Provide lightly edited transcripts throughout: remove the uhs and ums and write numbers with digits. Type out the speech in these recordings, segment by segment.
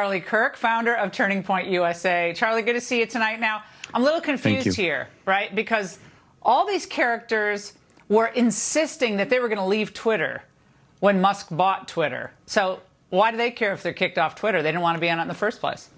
Charlie Kirk, founder of Turning Point USA. Charlie, good to see you tonight. Now, I'm a little confused here, right? Because all these characters were insisting that they were going to leave Twitter when Musk bought Twitter. So why do they care if they're kicked off Twitter? They didn't want to be on it in the first place.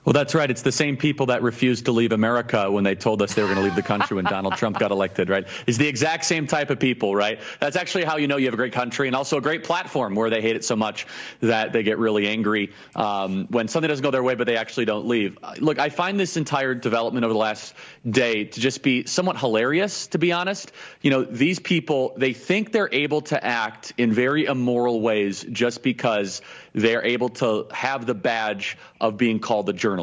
Well, that's right. It's the same people that refused to leave America when they told us they were going to leave the country when Donald Trump got elected, right? It's the exact same type of people, right? That's actually how you know you have a great country and also a great platform where they hate it so much that they get really angry when something doesn't go their way, but they actually don't leave. Look, I find this entire development over the last day to just be somewhat hilarious, to be honest. You know, these people, they think they're able to act in very immoral ways just because they're able to have the badge of being called a journalist.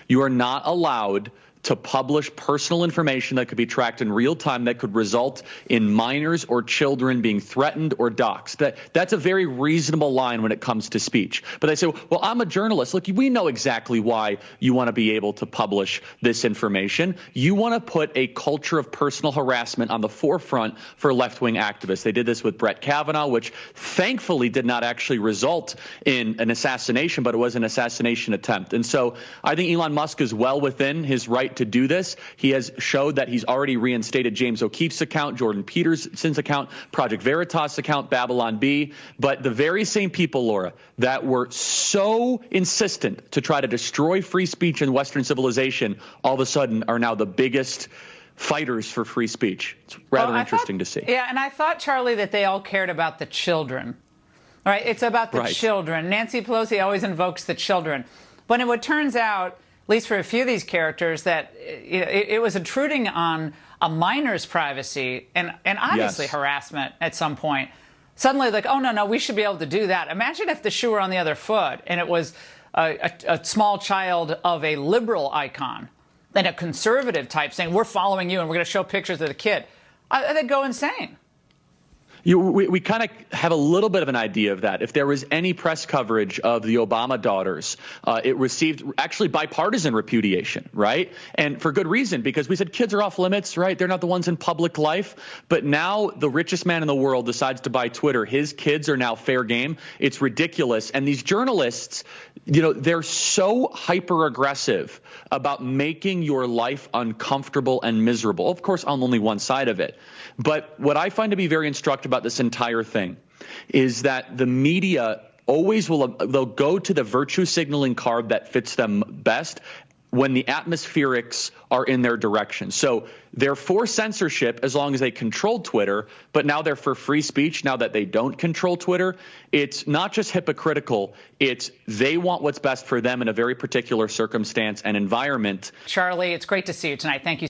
You are not allowed to publish personal information that could be tracked in real time that could result in minors or children being threatened or doxxed. That's a very reasonable line when it comes to speech. But they say, well, I'm a journalist. Look, we know exactly why you want to be able to publish this information. You want to put a culture of personal harassment on the forefront for left-wing activists. They did this with Brett Kavanaugh, which thankfully did not actually result in an assassination, but it was an assassination attempt. And so I think Elon Musk is well within his right to do this. He has showed that he's already reinstated James O'Keefe's account, Jordan Peterson's account, Project Veritas account, Babylon Bee. But the very same people, Laura, that were so insistent to try to destroy free speech in Western civilization, all of a sudden are now the biggest fighters for free speech. It's rather interesting to see. Yeah, and I thought, Charlie, that they all cared about the children. All right, it's about the children. Nancy Pelosi always invokes the children. But it turns out, at least for a few of these characters, that it was intruding on a minor's privacy and obviously harassment at some point. Suddenly, like, oh, no, we should be able to do that. Imagine if the shoe were on the other foot and it was a small child of a liberal icon and a conservative type saying, we're following you and we're going to show pictures of the kid. They'd go insane. We kind of have a little bit of an idea of that. If there was any press coverage of the Obama daughters, it received actually bipartisan repudiation, right? And for good reason, because we said kids are off limits, right? They're not the ones in public life. But now the richest man in the world decides to buy Twitter. His kids are now fair game. It's ridiculous. And these journalists, you know, they're so hyper aggressive about making your life uncomfortable and miserable. Of course, on only one side of it. But what I find to be very instructive about this entire thing is that the media always they'll go to the virtue signaling card that fits them best when the atmospherics are in their direction. So they're for censorship as long as they control Twitter, but now they're for free speech now that they don't control Twitter. It's not just hypocritical. It's they want what's best for them in a very particular circumstance and environment. Charlie, it's great to see you tonight. Thank you.